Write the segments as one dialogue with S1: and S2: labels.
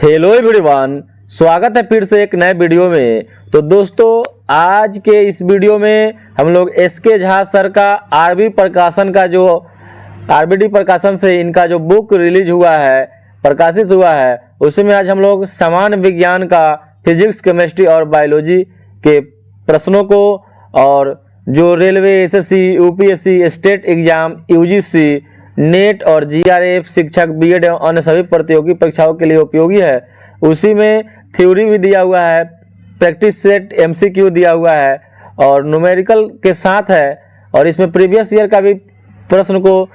S1: Hello everyone, स्वागत है फिर से एक नए वीडियो में। तो दोस्तों, आज के इस वीडियो में हम लोग एसके झा सर का आरबी प्रकाशन का जो आरबीडी प्रकाशन से इनका जो बुक रिलीज हुआ है, प्रकाशित हुआ है, उसमें आज हम लोग सामान्य विज्ञान का फिजिक्स, केमिस्ट्री और बायोलॉजी के प्रश्नों को और जो railway, SSC, UPSC, state exam, UGC, net और जीआरएफ, शिक्षक, बीएड एवं अन्य सभी प्रतियोगी परीक्षाओं के लिए उपयोगी है, उसी में थ्योरी भी दिया हुआ है, प्रैक्टिस सेट एमसीक्यू दिया हुआ है और न्यूमेरिकल के साथ है, और इसमें प्रीवियस ईयर का भी प्रश्न को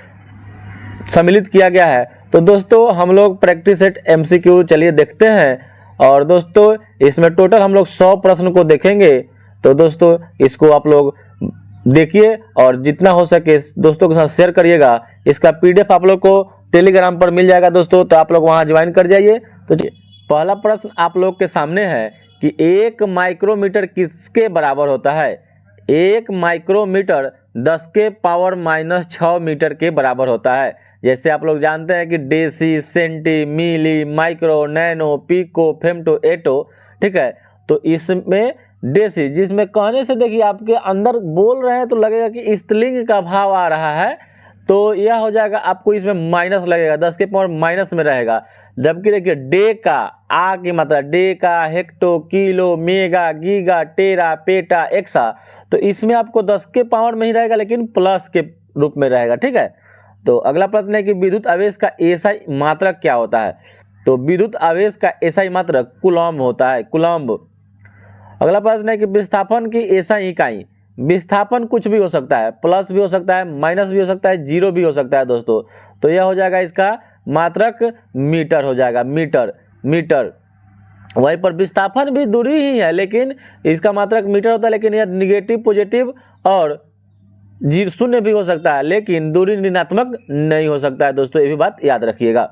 S1: सम्मिलित किया गया है। तो दोस्तों, हम लोग प्रैक्टिस सेट एमसीक्यू चलिए देखते हैं। और दोस्तों, इसमें टोटल हम लोग 100 प्रश्न को देखेंगे। तो दोस्तों, इसको आप लोग देखिए और जितना हो सके दोस्तों के साथ शेयर करिएगा। इसका पीडीएफ आप लोग को टेलीग्राम पर मिल जाएगा दोस्तों, तो आप लोग वहां ज्वाइन कर जाइए। तो पहला प्रश्न आप लोग के सामने है कि 1 माइक्रोमीटर किसके बराबर होता है। 1 माइक्रोमीटर 10 के पावर -6 मीटर के बराबर होता है। जैसे आप लोग जानते हैं कि डेसी, सेंटी, मिली, माइक्रो, नैनो, पिको, फेम्टो, एटो, ठीक है। तो इसमें डेसी, जिसमें कहने से देखिए आपके अंदर बोल रहे हैं तो लगेगा कि स्त्रीलिंग का भाव आ रहा है, तो यह हो जाएगा, आपको इसमें माइनस लगेगा, 10 के पावर माइनस में रहेगा। जबकि देखिए डे का आ की मात्रा, डे का, हेक्टो, किलो, मेगा, गीगा, टेरा, पेटा, एक्सा, तो इसमें आपको 10 के पावर में ही रहेगा, लेकिन प्लस के रूप में रहेगा, ठीक है। तो अगला प्रश्न है कि विद्युत आवेश का एसआई मात्रक क्या होता है। तो विद्युत आवेश का एसआई मात्रक कूलम्ब होता है, कूलम्ब। अगला प्रश्न है कि विस्थापन की एसआई इकाई। विस्थापन कुछ भी हो सकता है, प्लस भी हो सकता है, माइनस भी हो सकता है, जीरो भी हो सकता है दोस्तों। तो यह हो जाएगा, इसका मात्रक मीटर हो जाएगा, मीटर, मीटर। वहीं पर विस्थापन भी दूरी ही है, लेकिन इसका मात्रक मीटर होता है, लेकिन यह निगेटिव, पॉजिटिव और शून्य भी हो सकता है, लेकिन दूरी ऋणात्मक नहीं हो सकता है दोस्तों, ये भी बात याद रखिएगा।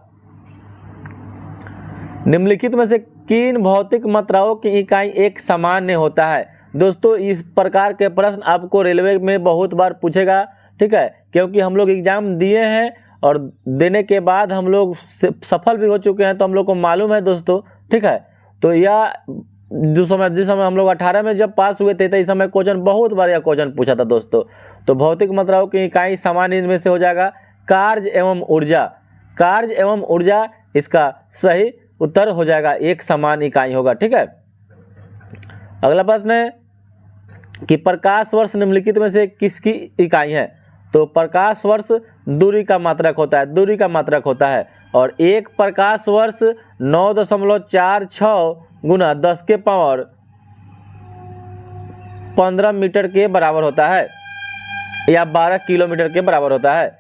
S1: निम्नलिखित में से किन भौतिक मात्राओं की इकाई एक सामान्य होता है। दोस्तों, इस प्रकार के प्रश्न आपको रेलवे में बहुत बार पूछेगा, ठीक है, क्योंकि हम लोग एग्जाम दिए हैं और देने के बाद हम लोग सफल भी हो चुके हैं, तो हम लोग को मालूम है दोस्तों, ठीक है। तो यह जिस समय हम लोग 18 में जब पास हुए थे, तो इस समय क्वेश्चन बहुत बार यह क्वेश्चन पूछा था दोस्तों। तो भौतिक मात्राओं की इकाई सामान्य इनमें से हो जाएगा कार्य एवं ऊर्जा। कार्य एवं ऊर्जा इसका सही उत्तर हो जाएगा, एक समान इकाई होगा, ठीक है। अगला प्रश्न है कि प्रकाश वर्ष निम्नलिखित में से किसकी इकाई है। तो प्रकाश वर्ष दूरी का मात्रक होता है, दूरी का मात्रक होता है, और एक प्रकाश वर्ष 9.46 गुना 10 के पावर 15 मीटर के बराबर होता है, या 12 किलोमीटर के बराबर होता है।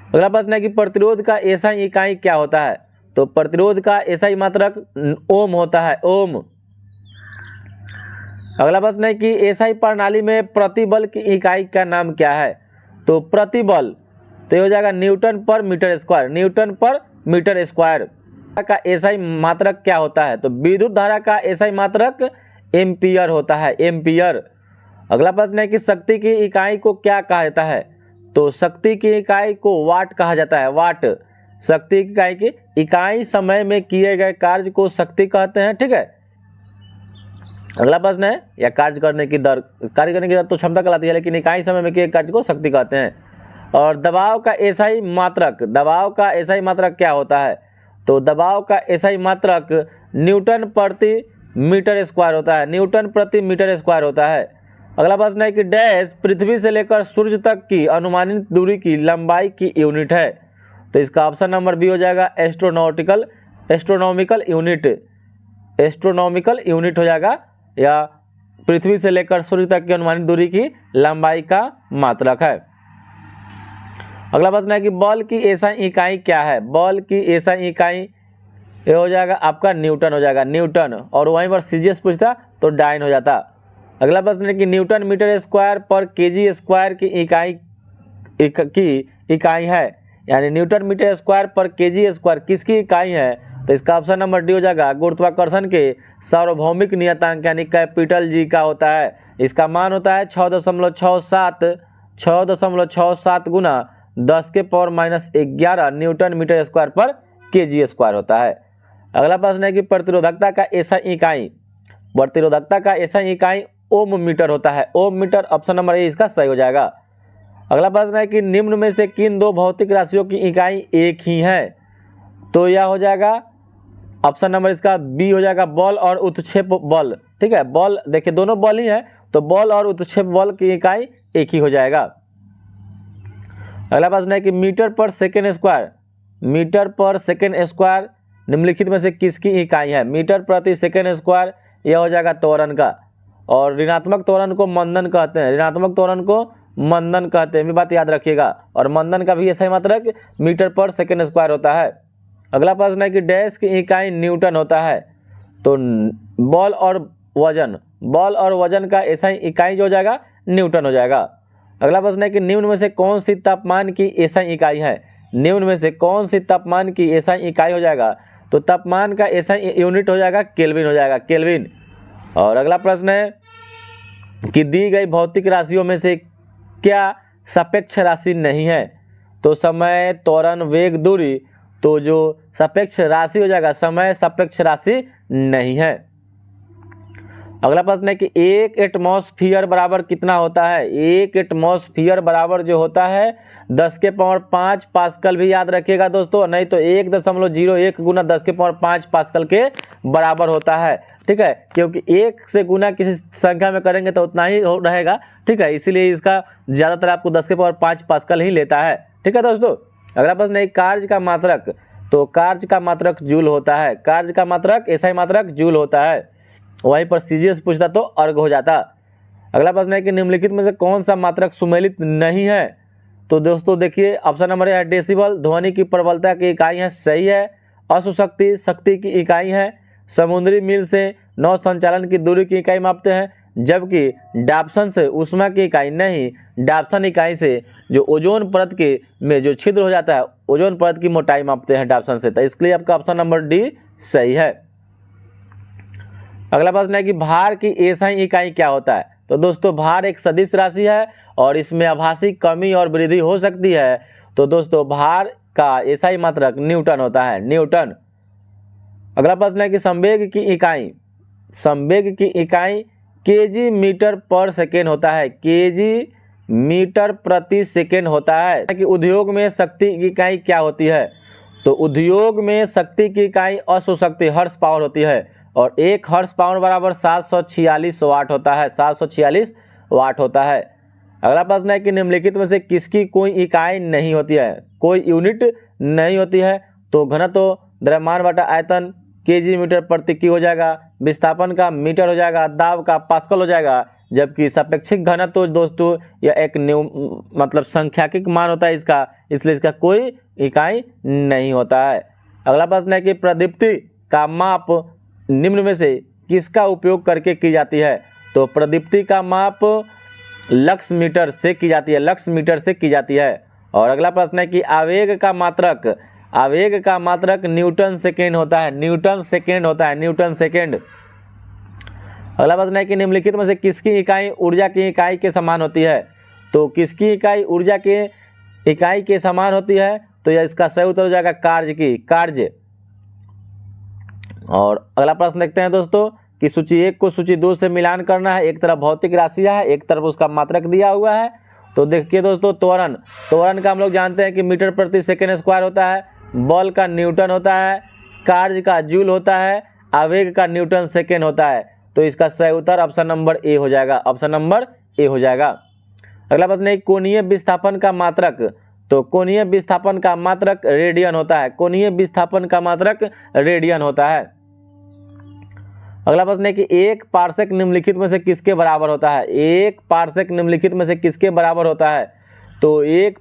S1: अगला प्रश्न है कि प्रतिरोध का एसआई इकाई क्या होता है। तो प्रतिरोध का एसआई मात्रक ओम होता है, ओम। अगला प्रश्न है कि एसआई प्रणाली में प्रतिबल की इकाई का नाम क्या है। तो प्रतिबल तो हो जाएगा न्यूटन पर मीटर स्क्वायर, न्यूटन पर मीटर स्क्वायर। का एसआई मात्रक क्या होता है। तो विद्युत धारा का एसआई मात्रक एम्पियर होता है, एम्पियर। अगला प्रश्न है कि शक्ति की इकाई को क्या कहा जाता है। तो शक्ति की इकाई को वाट कहा जाता है, वाट। शक्ति की इकाई की इकाई समय में किए गए कार्य को शक्ति कहते हैं, ठीक है। अगला प्रश्न है या कार्य करने की दर, कार्य करने की दर तो क्षमता कहलाती है, लेकिन इकाई समय में किए कार्य को शक्ति कहते हैं। और दबाव का एसआई मात्रक, दबाव का एसआई मात्रक क्या होता है। तो दबाव का एसआई मात्रक न्यूटन प्रति मीटर स्क्वायर होता है, न्यूटन प्रति मीटर स्क्वायर होता है। अगला प्रश्न है कि डैश पृथ्वी से लेकर सूर्य तक की अनुमानित दूरी की लंबाई की यूनिट है। तो इसका ऑप्शन नंबर बी हो जाएगा astronautical, astronomical unit, astronomical unit हो जाएगा, या पृथ्वी से लेकर सूर्य तक की अनुमानित दूरी की लंबाई का मात्रक है। अगला प्रश्न है कि बल की एसआई इकाई क्या है। बल की एसआई इकाई ये हो जाएगा आपका न्यूटन हो जाएगा, न्यूटन, और वहीं पर सीजीएस पूछता तो डाइन हो जाता। अगला प्रश्न है कि न्यूटन मीटर स्क्वायर पर केजी स्क्वायर की इकाई है, यानी न्यूटन मीटर स्क्वायर पर केजी स्क्वायर किसकी इकाई है। तो इसका ऑप्शन नंबर डी हो जाएगा गुरुत्वाकर्षण के सार्वभौमिक नियतांक यानी कैपिटल जी का होता है। इसका मान होता है 6.67 गुना 10 के पावर -11 न्यूटन मीटर स्क्वायर पर केजी स्क्वायर होता है। अगला प्रश्न है कि प्रतिरोधकता का ऐसा इकाई, प्रतिरोधकता का ऐसा इकाई ओम मीटर होता है। ओम मीटर, ऑप्शन नंबर ए इसका सही हो जाएगा। अगला प्रश्न है कि निम्न में से किन दो भौतिक राशियों की इकाई एक ही है, तो यह हो जाएगा ऑप्शन नंबर इसका बी हो जाएगा, बल और उत्क्षेप बल। ठीक है, बल देखिए दोनों बल ही है, तो बल और उत्क्षेप बल की इकाई एक ही हो जाएगा। अगला प्रश्न है कि मीटर पर सेकेंड स्क्वायर, मीटर पर सेकेंड स्क्वायर निम्नलिखित में से किसकी इकाई है। मीटर प्रति सेकेंड स्क्वायर यह हो जाएगा त्वरण का, और ऋणात्मक त्वरण को मंदन कहते हैं, ऋणात्मक त्वरण को मंदन कहते हैं, ये बात याद रखिएगा। और मंदन का भी ऐसा ही मात्रक मीटर पर सेकेंड स्क्वायर होता है। अगला प्रश्न है कि डैश की इकाई न्यूटन होता है, तो बल और वजन, बल और वजन का ऐसा ही इकाई जो हो जाएगा न्यूटन हो जाएगा। अगला प्रश्न है कि निम्न में से कौन सी तापमान की ऐसा इकाई है, निम्न में से कौन सी तापमान की ऐसा इकाई हो जाएगा, तो तापमान का ऐसा यूनिट हो जाएगा केल्विन हो जाएगा, केल्विन। और अगला प्रश्न है कि दी गई भौतिक राशियों में से क्या सापेक्ष राशि नहीं है, तो समय, त्वरण, वेग, दूरी, तो जो सापेक्ष राशि हो जाएगा समय सापेक्ष राशि नहीं है। अगला प्रश्न है कि एक एटमॉस्फियर बराबर कितना होता है। एक एटमॉस्फियर बराबर जो होता है 10 के पावर 5 पास्कल भी याद रखिएगा दोस्तों, नहीं तो 1.01 गुना 10 के पावर 5 पास्कल के बराबर होता है। ठीक है, क्योंकि 1 से गुना किसी संख्या में करेंगे तो उतना ही रहेगा। ठीक है, इसीलिए इसका ज़्यादातर आपको 10 के पावर 5 पास्कल ही लेता है। ठीक है दोस्तों। अगला प्रश्न है कार्य का मात्रक, तो कार्य का मात्रक जूल होता है, कार्य का मात्रक ऐसा ही मात्रक जूल होता है। वहीं पर सीजीएस पूछता तो अर्ग हो जाता। अगला प्रश्न है कि निम्नलिखित में से कौन सा मात्रक सुमेलित नहीं है, तो दोस्तों देखिए ऑप्शन नंबर है डेसिबल, ध्वनि की प्रबलता की इकाई है, सही है। अशुशक्ति, शक्ति की इकाई है। समुद्री मील से नौ संचालन की दूरी की इकाई मापते हैं, जबकि डाप्सन से ऊष्मा की इकाई नहीं, डाप्सन इकाई से जो ओजोन परत के में जो छिद्र हो जाता है ओजोन परत की मोटाई मापते हैं डाप्सन से, तो इसके लिए आपका ऑप्शन नंबर डी सही है। अगला प्रश्न है कि भार की एसआई इकाई क्या होता है, तो दोस्तों भार एक सदिश राशि है और इसमें आभासी कमी और वृद्धि हो सकती है, तो दोस्तों भार का एसआई मात्रक न्यूटन होता है, न्यूटन। अगला प्रश्न है कि संवेग की इकाई, संवेग की इकाई केजी मीटर पर सेकेंड होता है, केजी मीटर प्रति सेकेंड होता है। कि उद्योग में शक्ति की इकाई क्या होती है, तो उद्योग में शक्ति की इकाई अशुशक्ति हॉर्स पावर होती है, और 1 हॉर्स पावर बराबर 746 वाट होता है, 746 वाट होता है। अगला प्रश्न है कि निम्नलिखित में से किसकी कोई इकाई नहीं होती है, कोई यूनिट नहीं होती है, तो घनत्व, द्रव्यमान बटा आयतन केजी मीटर प्रति की हो जाएगा, विस्थापन का मीटर हो जाएगा, दाब का पास्कल हो जाएगा, जबकि सापेक्षिक घनत्व तो दोस्तों यह एक मतलब सांख्यिकीय मान होता है इसका, इसलिए इसका कोई इकाई नहीं होता है। अगला प्रश्न है कि प्रदीप्ति का माप निम्न में से किसका उपयोग करके की जाती है, तो प्रदीप्ति का माप लक्स मीटर से की जाती है, लक्स मीटर से की जाती है। और अगला प्रश्न है कि आवेग का मात्रक, आवेग का मात्रक न्यूटन सेकेंड होता है, न्यूटन सेकेंड होता है, न्यूटन सेकेंड। अगला प्रश्न है कि निम्नलिखित में से किसकी इकाई ऊर्जा की इकाई के समान होती है, तो किसकी इकाई ऊर्जा के इकाई के समान होती है, तो यह इसका सही उत्तर हो जाएगा कार्य की, कार्य। और अगला प्रश्न देखते हैं दोस्तों कि सूची 1 को सूची 2 से मिलान करना है। एक तरफ भौतिक राशि है, एक तरफ उसका मात्रक दिया हुआ है। तो देखिए दोस्तों त्वरण, त्वरण का हम लोग जानते हैं कि मीटर प्रति सेकेंड स्क्वायर होता है, बल का न्यूटन होता है, कार्य का जूल होता है, आवेग का न्यूटन सेकेंड होता है। तो इसका सही उत्तर ऑप्शन नंबर ए हो जाएगा, ऑप्शन नंबर ए हो जाएगा। अगला प्रश्न है कोणीय विस्थापन का मात्रक, तो कोणीय विस्थापन का मात्रक रेडियन होता है, कोणीय विस्थापन का मात्रक रेडियन होता है। अगला प्रश्न है कि 1 पार्सेक निम्नलिखित में से किसके बराबर होता है, 1 पार्सेक निम्नलिखित में से किसके बराबर होता है, तो 1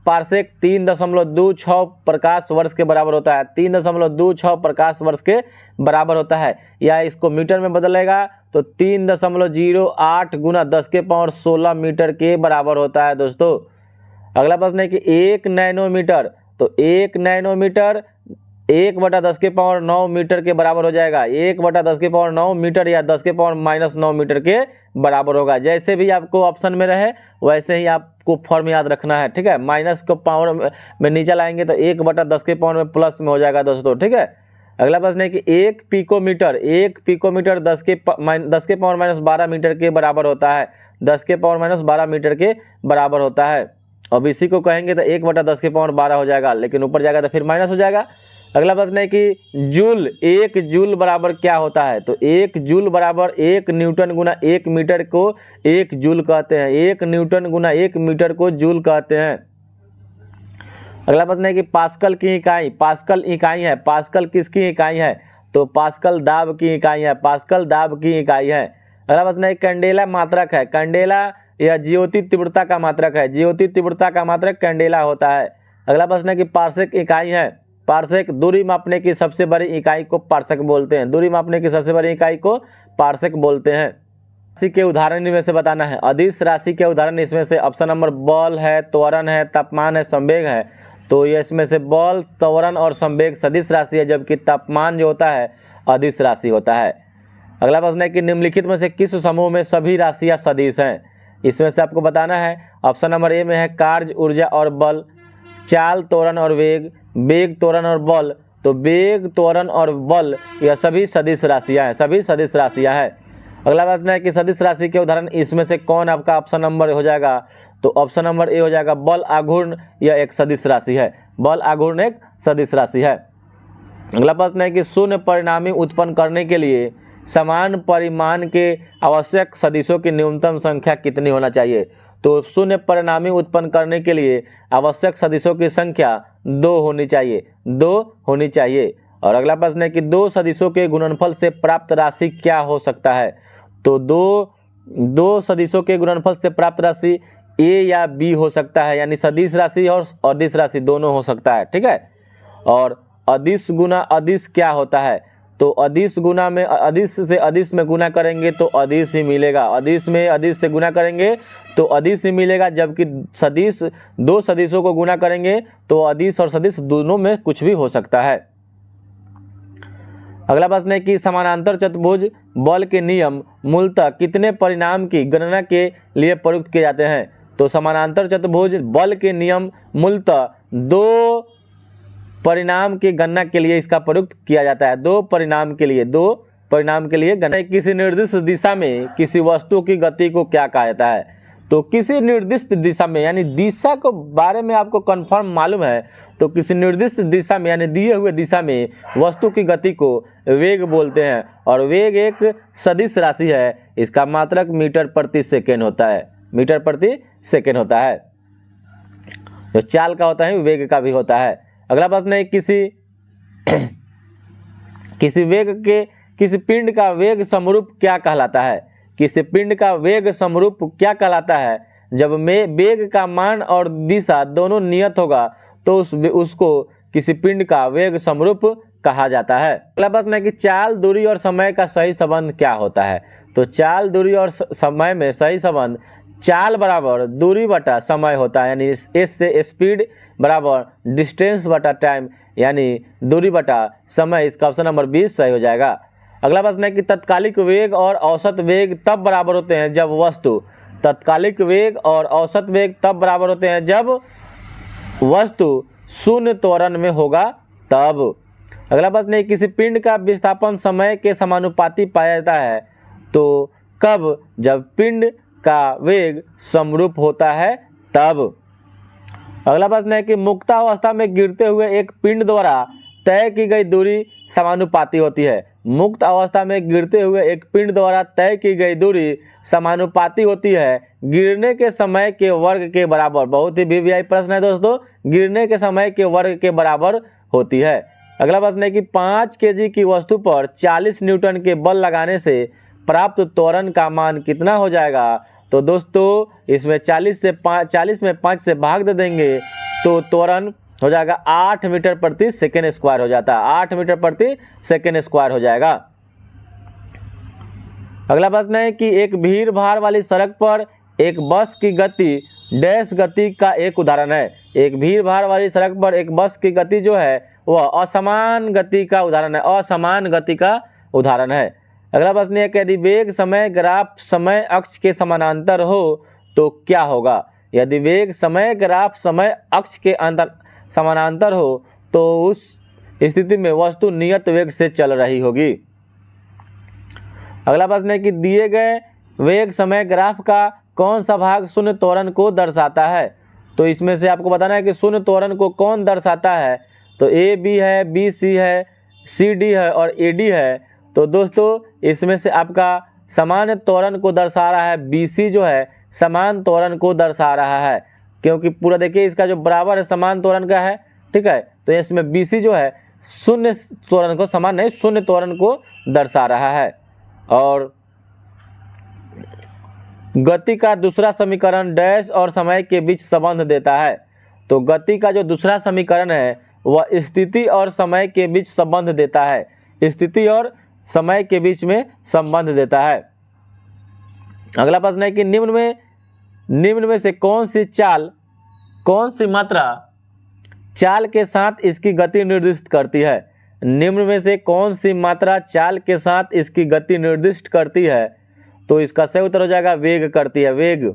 S1: पार्सेक 3.26 प्रकाश वर्ष के बराबर होता है, 3.26 प्रकाश वर्ष के बराबर होता है। या इसको मीटर में बदलेगा तो 3.08 गुना 10 के पावर 16 मीटर के बराबर होता है दोस्तों। अगला प्रश्न है कि 1 नैनोमीटर, तो 1 नैनोमीटर 1/10 के पावर 9 मीटर के बराबर हो जाएगा, 1/10 के पावर 9 मीटर या 10 के पावर -9 मीटर के बराबर होगा। जैसे भी आपको ऑप्शन में रहे वैसे ही आपको फॉर्म याद रखना है, ठीक है। माइनस को पावर में नीचे लाएंगे तो 1/10 के पावर में प्लस में हो जाएगा दोस्तों, ठीक है। अगला प्रश्न है कि एक पिकोमीटर 10 के पावर माइनस 12 मीटर के बराबर होता है। 10 के पावर माइनस 12 मीटर के बराबर होता है। अब इसी को कहेंगे तो 1/10 के पावर 12 हो जाएगा, लेकिन ऊपर जाएगा तो फिर माइनस हो जाएगा। अगला प्रश्न है कि जूल, 1 जूल बराबर क्या होता है। तो 1 जूल बराबर 1 न्यूटन गुना 1 मीटर को 1 जूल कहते हैं। 1 न्यूटन गुना 1 मीटर को जूल कहते हैं। अगला प्रश्न है कि पास्कल की इकाई, पास्कल इकाई है, पास्कल किसकी इकाई है। तो पास्कल दाब की इकाई है, पास्कल दाब की इकाई है। अगला प्रश्न है कैंडेला मात्रक है, कैंडेला यह ज्योति तीव्रता का मात्रक है, ज्योति तीव्रता का मात्रक कैंडेला होता है। अगला प्रश्न है कि पार्सेक इकाई है, पार्सेक दूरी मापने की सबसे बड़ी इकाई को पार्सेक बोलते हैं। दूरी मापने की सबसे बड़ी इकाई को पार्सेक बोलते हैं। राशि के उदाहरण में से बताना है। अदिश राशि के उदाहरण इसमें से ऑप्शन नंबर बल है, त्वरण है, तापमान है, संवेग है। तो ये इसमें से बल, त्वरण और संवेग सदिश राशि है, जबकि तापमान जो होता है अदिश राशि होता है। अगला प्रश्न है कि निम्नलिखित में से किस समूह में सभी राशियां सदिश हैं। इसमें से आपको बताना है। ऑप्शन नंबर ए में है कार्य, ऊर्जा और बल, चाल, त्वरण और वेग, वेग, त्वरण और बल। तो वेग, त्वरण और बल यह सभी सदिश राशियां हैं, सभी सदिश राशियां हैं। अगला प्रश्न है कि सदिश राशि के उदाहरण इसमें से कौन आपका ऑप्शन नंबर हो जाएगा। तो ऑप्शन नंबर ए हो जाएगा बल आघूर्ण, यह एक सदिश राशि है। बल आघूर्ण एक सदिश राशि है। अगला प्रश्न है कि शून्य परिणामी उत्पन्न करने के लिए समान परिमाण के आवश्यक सदिशों की न्यूनतम संख्या कितनी होना चाहिए। तो शून्य परिणामी उत्पन्न करने के लिए आवश्यक सदिशों की संख्या 2 होनी चाहिए, 2 होनी चाहिए। और अगला प्रश्न है कि 2 सदिशों के गुणनफल से प्राप्त राशि क्या हो सकता है। तो दो सदिशों के गुणनफल से प्राप्त राशि ए या बी हो सकता है, यानी सदिश राशि और अदिश राशि दोनों हो सकता है, ठीक है। और अदिश गुना अदिश क्या होता है। तो अदिश गुना में अदिश से अदिश में गुना करेंगे तो अदिश ही मिलेगा, अदिश में अदिश से गुना करेंगे तो अदिश ही मिलेगा, जबकि सदिश 2 सदिशों को गुना करेंगे तो अदिश और सदिश दोनों में कुछ भी हो सकता है। अगला प्रश्न है कि समानांतर चतुर्भुज बल के नियम मूलतः कितने परिणाम की गणना के लिए प्रयुक्त किए जाते हैं। तो समानांतर चतुर्भुज बल के नियम मूलतः 2 परिणाम की गणना के लिए इसका प्रयुक्त किया जाता है। 2 परिणाम के लिए गणना। किसी निर्दिष्ट दिशा में किसी वस्तु की गति को क्या कहा जाता है। तो किसी निर्दिष्ट दिशा में, यानी दिशा को बारे में आपको कंफर्म मालूम है, तो किसी निर्दिष्ट दिशा में यानी दिए हुए दिशा में वस्तु की गति को वेग बोलते हैं। और वेग एक सदिश राशि है, इसका मात्रक मीटर प्रति सेकेंड होता है, मीटर प्रति सेकेंड होता है। जो चाल का होता है वेग का भी होता है। अगला प्रश्न है किसी पिंड का वेग समरूप क्या कहलाता है। किसी पिंड का वेग समरूप क्या कहलाता है। जब वेग का मान और दिशा दोनों नियत होगा तो उसको किसी पिंड का वेग समरूप कहा जाता है। अगला प्रश्न है कि चाल, दूरी और समय का सही संबंध क्या होता है। तो चाल, दूरी और समय में सही संबंध चाल बराबर दूरी बटा समय होता है, यानी एस से स्पीड बराबर डिस्टेंस बटा टाइम, यानी दूरी बटा समय। इसका ऑप्शन नंबर 20 सही हो जाएगा। अगला प्रश्न है कि तत्कालिक वेग और औसत वेग तब बराबर होते हैं जब वस्तु, तत्कालिक वेग और औसत वेग तब बराबर होते हैं जब वस्तु शून्य त्वरण में होगा तब। अगला प्रश्न है किसी पिंड का विस्थापन समय के समानुपाती पाया जाता है। तो कब, जब पिंड का वेग समरूप होता है तब। अगला प्रश्न है कि मुक्तावस्था में गिरते हुए एक पिंड द्वारा तय की गई दूरी समानुपाती होती है। मुक्त अवस्था में गिरते हुए एक पिंड द्वारा तय की गई दूरी समानुपाती होती है गिरने के समय के वर्ग के बराबर। बहुत ही वीवीआई प्रश्न है दोस्तों, गिरने के समय के वर्ग के बराबर होती है। अगला प्रश्न है कि 5 केजी की वस्तु पर 40 न्यूटन के बल लगाने से प्राप्त त्वरण का मान कितना हो जाएगा। तो दोस्तों इसमें 40 में 5 से भाग दे देंगे तो त्वरण हो जाएगा 8 मीटर प्रति सेकेंड स्क्वायर हो जाता है, 8 मीटर प्रति सेकेंड स्क्वायर हो जाएगा। अगला प्रश्न है कि एक भीड़ भाड़ वाली सड़क पर एक बस की गति डैश गति का एक उदाहरण है। एक भीड़ भाड़ वाली सड़क पर एक बस की गति जो है वह असमान गति का उदाहरण है, असमान गति का उदाहरण है। अगला प्रश्न है कि यदि वेग समय ग्राफ समय अक्ष के समानांतर हो तो क्या होगा। यदि वेग समय ग्राफ समय अक्ष के अंदर समानांतर हो तो उस स्थिति में वस्तु नियत वेग से चल रही होगी। अगला प्रश्न है कि दिए गए वेग समय ग्राफ का कौन सा भाग शून्य त्वरण को दर्शाता है। तो इसमें से आपको बताना है कि शून्य त्वरण को कौन दर्शाता है। तो ए बी है, बी सी है, सी डी है और ए डी है। तो दोस्तों इसमें से आपका समान त्वरण को दर्शा रहा है बी सी जो है समान त्वरण को दर्शा रहा है, क्योंकि पूरा देखिए इसका जो बराबर है समान त्वरण का है, ठीक है। तो इसमें बी सी जो है शून्य त्वरण को समान नहीं शून्य त्वरण को दर्शा रहा है। और गति का दूसरा समीकरण डैश और समय के बीच संबंध देता है। तो गति का जो दूसरा समीकरण है वह स्थिति और समय के बीच संबंध देता है, स्थिति और समय के बीच में संबंध देता है। अगला प्रश्न है कि निम्न में से कौन सी मात्रा चाल के साथ इसकी गति निर्दिष्ट करती है। निम्न में से कौन सी मात्रा चाल के साथ इसकी गति निर्दिष्ट करती है। तो इसका सही उत्तर हो जाएगा वेग करती है, वेग।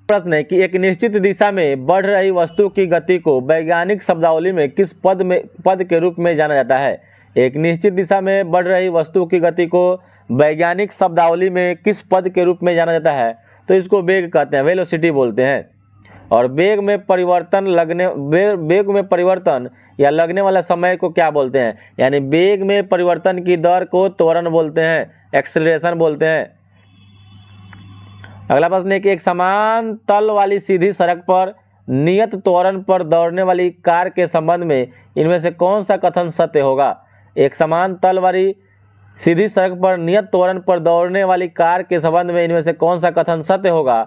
S1: प्रश्न है कि एक निश्चित दिशा में बढ़ रही वस्तु की गति को वैज्ञानिक शब्दावली में किस पद के रूप में जाना जाता है। एक निश्चित दिशा में बढ़ रही वस्तु की गति को वैज्ञानिक शब्दावली में किस पद के रूप में जाना जाता है। तो इसको वेग कहते हैं, वेलोसिटी बोलते हैं। और वेग में परिवर्तन या लगने वाला समय को क्या बोलते हैं, यानी वेग में परिवर्तन की दर को त्वरण बोलते हैं, एक्सेलरेशन बोलते हैं। अगला प्रश्न है कि एक समान तल वाली सीधी सड़क पर नियत त्वरण पर दौड़ने वाली कार के संबंध में इनमें से कौन सा कथन सत्य होगा। एक समान तल वाली सीधी सड़क पर नियत त्वरण पर दौड़ने वाली कार के संबंध में इनमें से कौन सा कथन सत्य होगा।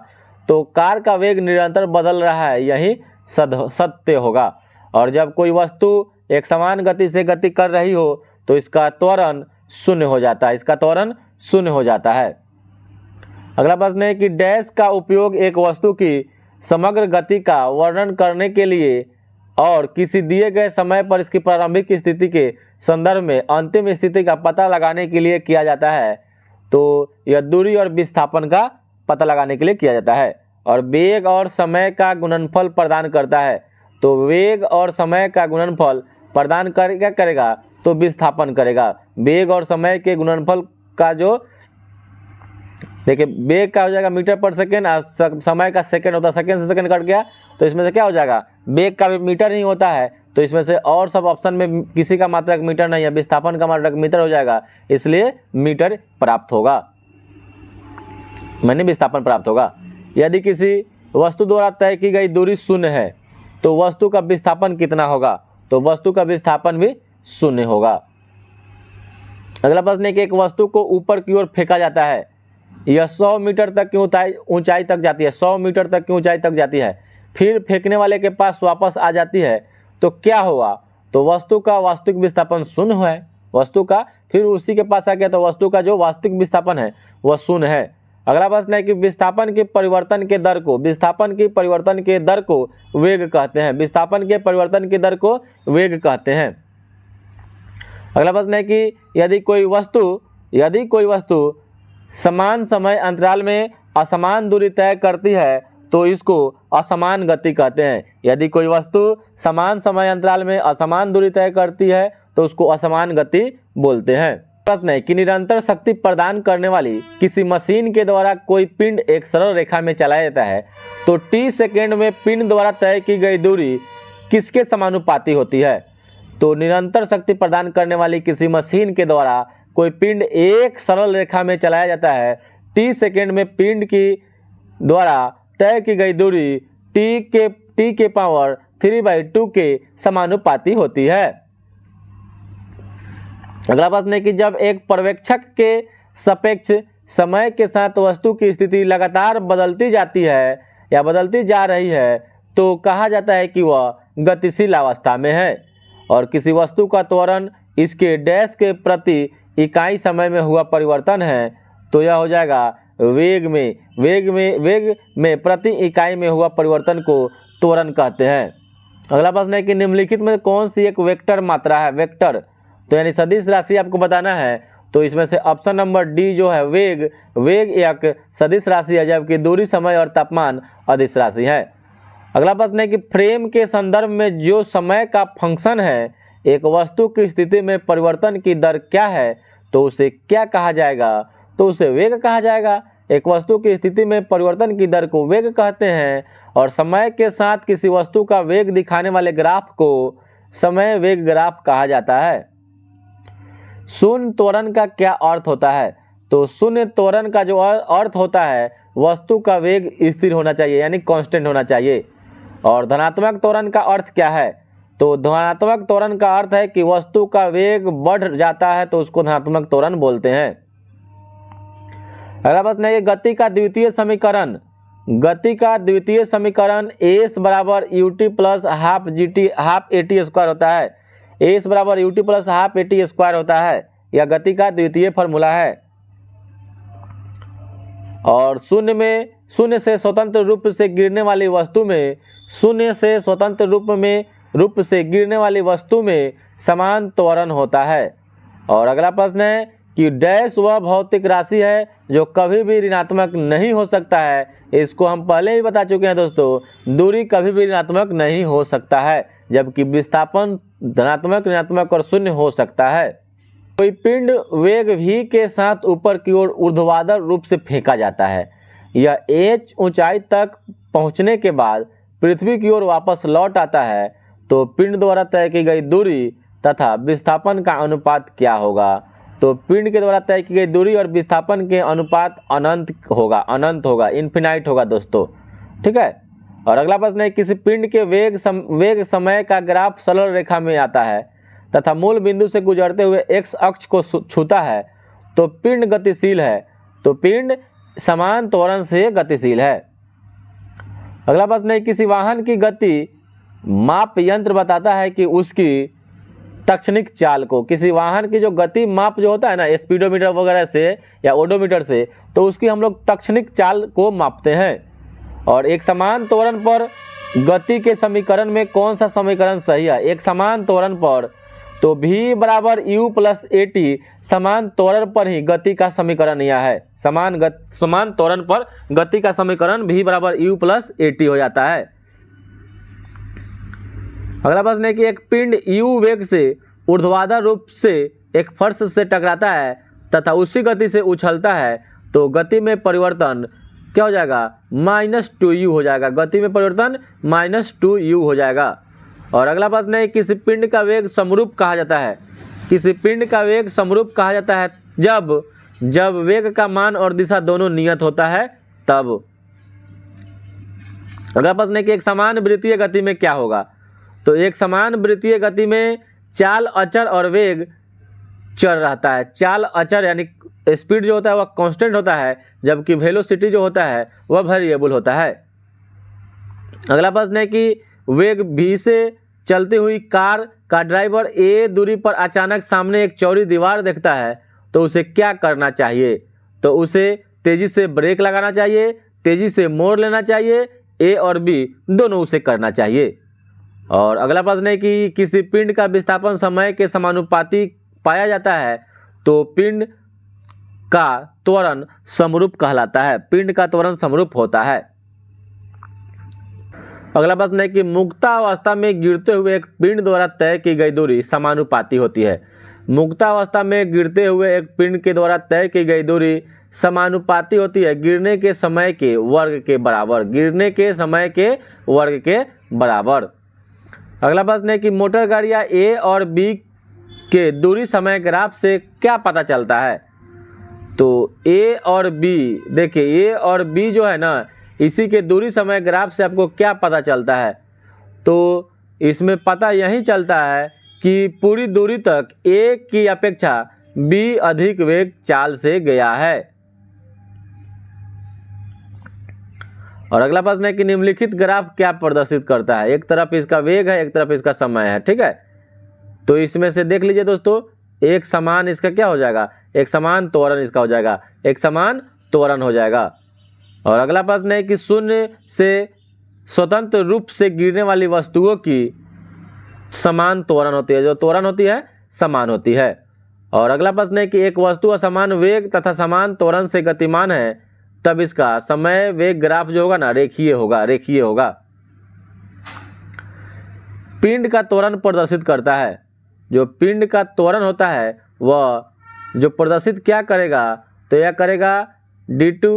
S1: तो कार का वेग निरंतर बदल रहा है, यही सत्य होगा। और जब कोई वस्तु एक समान गति से गति कर रही हो तो इसका त्वरण शून्य हो जाता है, इसका त्वरण शून्य हो जाता है। अगला प्रश्न है कि डैश का उपयोग एक वस्तु की समग्र गति का वर्णन करने के लिए और किसी दिए गए समय पर इसकी प्रारंभिक स्थिति के संदर्भ में अंतिम स्थिति का पता लगाने के लिए किया जाता है। तो यह दूरी और विस्थापन का पता लगाने के लिए किया जाता है। और वेग और समय का गुणनफल प्रदान करता है। तो वेग और समय का गुणनफल प्रदान क्या करेगा, तो विस्थापन करेगा। वेग और समय के गुणनफल का जो देखिए वेग का हो जाएगा मीटर पर सेकेंड और समय का सेकेंड होता है, सेकेंड से सेकेंड कट गया तो इसमें से क्या हो जाएगा, वेग का भी मीटर ही होता है। तो इसमें से और सब ऑप्शन में किसी का मात्रक मीटर नहीं है, विस्थापन का मात्रक मीटर हो जाएगा, इसलिए मीटर प्राप्त होगा, मैंने विस्थापन प्राप्त होगा। यदि किसी वस्तु द्वारा तय की गई दूरी शून्य है तो वस्तु का विस्थापन कितना होगा। तो वस्तु का विस्थापन भी शून्य होगा। अगला प्रश्न है कि एक वस्तु को ऊपर की ओर फेंका जाता है, यह 100 मीटर तक की ऊंचाई तक जाती है, 100 मीटर तक की ऊंचाई तक जाती है, फिर फेंकने वाले के पास वापस आ जाती है, तो क्या हुआ। तो वस्तु का वास्तविक विस्थापन शून्य है, वस्तु का फिर उसी के पास आ गया तो वस्तु का जो वास्तविक विस्थापन है वह शून्य है। अगला प्रश्न है कि विस्थापन के परिवर्तन के दर को वेग कहते हैं, विस्थापन के परिवर्तन की दर को वेग कहते हैं। अगला प्रश्न है कि यदि कोई वस्तु समान समय अंतराल में असमान दूरी तय करती है तो इसको असमान गति कहते हैं। यदि कोई वस्तु समान समय अंतराल में असमान दूरी तय करती है तो उसको असमान गति बोलते हैं। प्रश्न है कि निरंतर शक्ति प्रदान करने वाली किसी मशीन के द्वारा कोई पिंड एक सरल रेखा में चलाया जाता है तो t सेकेंड में पिंड द्वारा तय की गई दूरी किसके समानुपाती होती है। तो निरंतर शक्ति प्रदान करने वाली किसी मशीन के द्वारा कोई पिंड एक सरल रेखा में चलाया जाता है, t सेकेंड में पिंड की द्वारा तय की गई दूरी t के पावर 3/2 के समानुपाती होती है। अगला प्रश्न है कि जब एक पर्यवेक्षक के सापेक्ष समय के साथ वस्तु की स्थिति लगातार बदलती जाती है या बदलती जा रही है तो कहा जाता है कि वह गतिशील अवस्था में है। और किसी वस्तु का त्वरण इसके डैश के प्रति इकाई समय में हुआ परिवर्तन है तो यह हो जाएगा वेग में प्रति इकाई में हुआ परिवर्तन को त्वरण कहते हैं। अगला प्रश्न है कि निम्नलिखित में कौन सी एक वेक्टर मात्रा है, वेक्टर तो यानी सदिश राशि आपको बताना है। तो इसमें से ऑप्शन नंबर डी जो है वेग एक सदिश राशि है, जबकि दूरी, समय और तापमान अदिश राशि है। अगला प्रश्न है कि फ्रेम के संदर्भ में जो समय का फंक्शन है एक वस्तु की स्थिति में परिवर्तन की दर क्या है तो उसे क्या कहा जाएगा, तो उसे वेग कहा जाएगा। एक वस्तु की स्थिति में परिवर्तन की दर को वेग कहते हैं और समय के साथ किसी वस्तु का वेग दिखाने वाले ग्राफ को समय वेग ग्राफ कहा जाता है। शून्य त्वरण का क्या अर्थ होता है, तो शून्य त्वरण का जो अर्थ होता है वस्तु का वेग स्थिर होना चाहिए यानी कांस्टेंट होना चाहिए। और धनात्मक त्वरण का अर्थ क्या है, तो धनात्मक त्वरण का अर्थ है कि वस्तु का वेग बढ़ जाता है तो उसको धनात्मक त्वरण बोलते हैं। अगला प्रश्न है गति का द्वितीय समीकरण। गति का द्वितीय समीकरण एस बराबर UT plus half A T square होता है। एस बराबर UT plus half A T square होता है। यह गति का द्वितीय फॉर्मूला है। और शून्य से स्वतंत्र रूप से गिरने वाली वस्तु में शून्य से स्वतंत्र रूप से गिरने वाली वस्तु में समान त्वरण होता है। और अगला प्रश्न है कि डैश वह भौतिक राशि है जो कभी भी ऋणात्मक नहीं हो सकता है। इसको हम पहले ही बता चुके हैं दोस्तों, दूरी कभी भी ऋणात्मक नहीं हो सकता है, जबकि विस्थापन धनात्मक, ऋणात्मक और शून्य हो सकता है। कोई पिंड वेग v के साथ ऊपर की ओर ऊर्ध्वाधर रूप से फेंका जाता है। यह h ऊंचाई तक पहुंचने के बाद पृथ्वी की ओर वापस लौट आता है, तो पिंड द्वारा तय की गई दूरी तथा विस्थापन का अनुपात क्या होगा, तो पिंड के द्वारा तय की गई दूरी और विस्थापन के अनुपात अनंत होगा, इन्फिनाइट होगा दोस्तों, ठीक है। और अगला प्रश्न है किसी पिंड के वेग समय का ग्राफ सरल रेखा में आता है तथा मूल बिंदु से गुजरते हुए x अक्ष को छूता है तो पिंड गतिशील है, तो पिंड समान त्वरण से गतिशील है। अगला प्रश्न है किसी वाहन की गति माप यंत्र बताता है कि उसकी तक्षणिक चाल को, किसी वाहन की जो गति माप जो होता है ना स्पीडोमीटर वगैरह से या ओडोमीटर से, तो उसकी हम लोग तक्षणिक चाल को मापते हैं। और एक समान त्वरण पर गति के समीकरण में कौन सा समीकरण सही है, एक समान त्वरण पर तो v बराबर u प्लस ए टी समान त्वरण पर ही गति का समीकरण यह है। समान त्वरण पर गति का समीकरण v बराबर u प्लस ए टी हो जाता है। अगला प्रश्न है कि एक पिंड u वेग से ऊर्ध्वाधर रूप से एक फर्श से टकराता है तथा उसी गति से उछलता है तो गति में परिवर्तन क्या हो जाएगा, -2u हो जाएगा। गति में परिवर्तन -2u हो जाएगा। और अगला प्रश्न है किसी पिंड का वेग समरूप कहा जाता है। किसी पिंड का वेग समरूप कहा जाता है जब वेग का मान और दिशा दोनों नियत होता है तब। अगला प्रश्न है कि एक समान वृत्तीय गति में क्या होगा, तो एक समान वृत्तीय गति में चाल अचर और वेग चर रहता है। चाल अचर यानी स्पीड जो होता है वह कांस्टेंट होता है, जबकि वेलोसिटी जो होता है वह वेरिएबल होता है। अगला प्रश्न है कि वेग v से चलती हुई कार का ड्राइवर a दूरी पर अचानक सामने एक चौड़ी दीवार देखता है तो उसे क्या करना चाहिए, तो उसे तेजी से ब्रेक लगाना चाहिए, तेजी से मोड़ लेना चाहिए, a और b दोनों उसे करना चाहिए। और अगला प्रश्न है कि किसी पिंड का विस्थापन समय के समानुपाती पाया जाता है तो पिंड का त्वरण समरूप कहलाता है, पिंड का त्वरण समरूप होता है। अगला प्रश्न है कि मुक्तावस्था में गिरते हुए एक पिंड द्वारा तय की गई दूरी समानुपाती होती है। मुक्तावस्था में गिरते हुए एक पिंड के द्वारा तय की गई दूरी समानुपाती होती है गिरने के समय के वर्ग के बराबर, गिरने के समय के वर्ग के बराबर। अगला प्रश्न है कि मोटर गाड़ियाँ ए और बी के दूरी समय ग्राफ से क्या पता चलता है, तो ए और बी, देखिए ए और बी जो है ना इसी के दूरी समय ग्राफ से आपको क्या पता चलता है, तो इसमें पता यही चलता है कि पूरी दूरी तक ए की अपेक्षा बी अधिक वेग चाल से गया है। और अगला प्रश्न है कि निम्नलिखित ग्राफ क्या प्रदर्शित करता है, एक तरफ इसका वेग है, एक तरफ इसका समय है, ठीक है। तो इसमें से देख लीजिए दोस्तों, एक समान इसका क्या हो जाएगा, एक समान त्वरण इसका हो जाएगा, एक समान त्वरण हो जाएगा। और अगला प्रश्न है कि शून्य से स्वतंत्र रूप से गिरने वाली वस्तुओं की समान त्वरण होती है, जो त्वरण होती है समान होती है। और अगला प्रश्न है कि एक वस्तु असमान वेग तथा समान त्वरण से गतिमान है तब इसका समय वेग ग्राफ जो होगा ना रेखीय होगा। पिंड का त्वरण प्रदर्शित करता है, जो पिंड का त्वरण होता है वह जो प्रदर्शित क्या करेगा, तो यह करेगा d2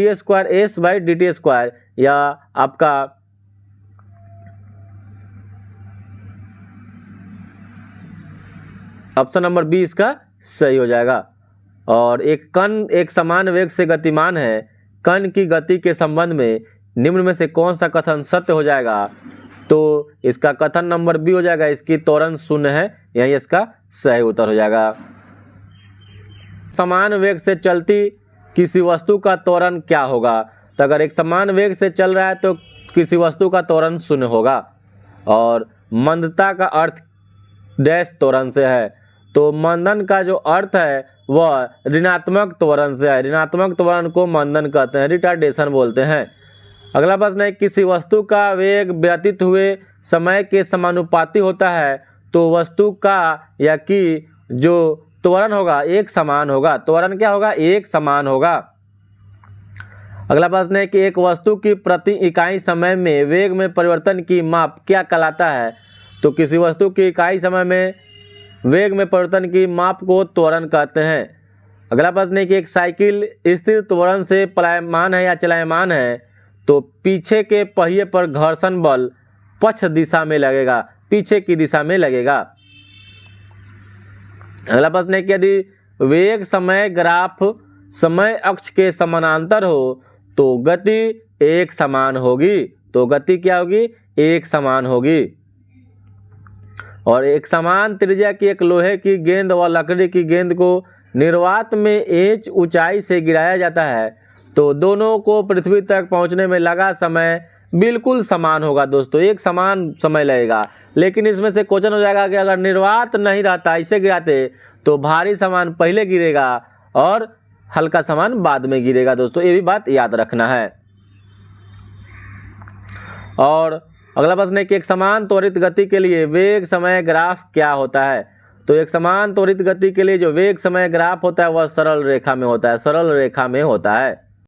S1: s बाई dt², या आपका ऑप्शन नंबर बी इसका सही हो जाएगा। और एक कण एक समान वेग से गतिमान है, कण की गति के संबंध में निम्न में से कौन सा कथन सत्य हो जाएगा, तो इसका कथन नंबर बी हो जाएगा, इसकी त्वरण शून्य है, यही इसका सही उत्तर हो जाएगा। समान वेग से चलती किसी वस्तु का त्वरण क्या होगा, तो अगर एक समान वेग से चल रहा है तो किसी वस्तु का त्वरण शून्य होगा। और मंदता का अर्थ डैश त्वरण से है, तो मंदन का जो अर्थ है वह ऋणात्मक त्वरण से है, ऋणात्मक त्वरण को मंदन कहते हैं, रिटार्डेशन बोलते हैं। अगला प्रश्न है, किसी वस्तु का वेग व्यतीत हुए समय के समानुपाती होता है, तो वस्तु का या कि जो त्वरण होगा एक समान होगा। त्वरण क्या होगा, एक समान होगा। अगला प्रश्न है कि एक वस्तु की प्रति इकाई समय में वेग में परिवर्तन की माप क्या कहलाता है, तो किसी वस्तु की इकाई समय में वेग में परिवर्तन की माप को त्वरण कहते हैं। अगला प्रश्न है कि एक साइकिल स्थिर त्वरण से पलायमान है या चलायमान है, तो पीछे के पहिए पर घर्षण बल पक्ष दिशा में लगेगा, पीछे की दिशा में लगेगा। अगला प्रश्न है कि यदि वेग समय ग्राफ समय अक्ष के समानांतर हो तो गति एक समान होगी, तो गति क्या होगी, एक समान होगी। और एक समान त्रिज्या की एक लोहे की गेंद व लकड़ी की गेंद को निर्वात में h ऊंचाई से गिराया जाता है, तो दोनों को पृथ्वी तक पहुंचने में लगा समय बिल्कुल समान होगा। दोस्तों एक समान समय लगेगा, लेकिन इसमें से क्वेश्चन हो जाएगा कि अगर निर्वात नहीं रहता, इसे गिराते तो भारी सामान पहले गिरेगा और हल्का सामान बाद में गिरेगा। दोस्तों ये भी बात याद रखना है। और अगला प्रश्न है कि एक समान त्वरित गति के लिए वेग समय ग्राफ क्या होता है, तो एक समान त्वरित गति के लिए जो वेग समय ग्राफ होता है वह सरल रेखा में होता है, सरल रेखा में होता है।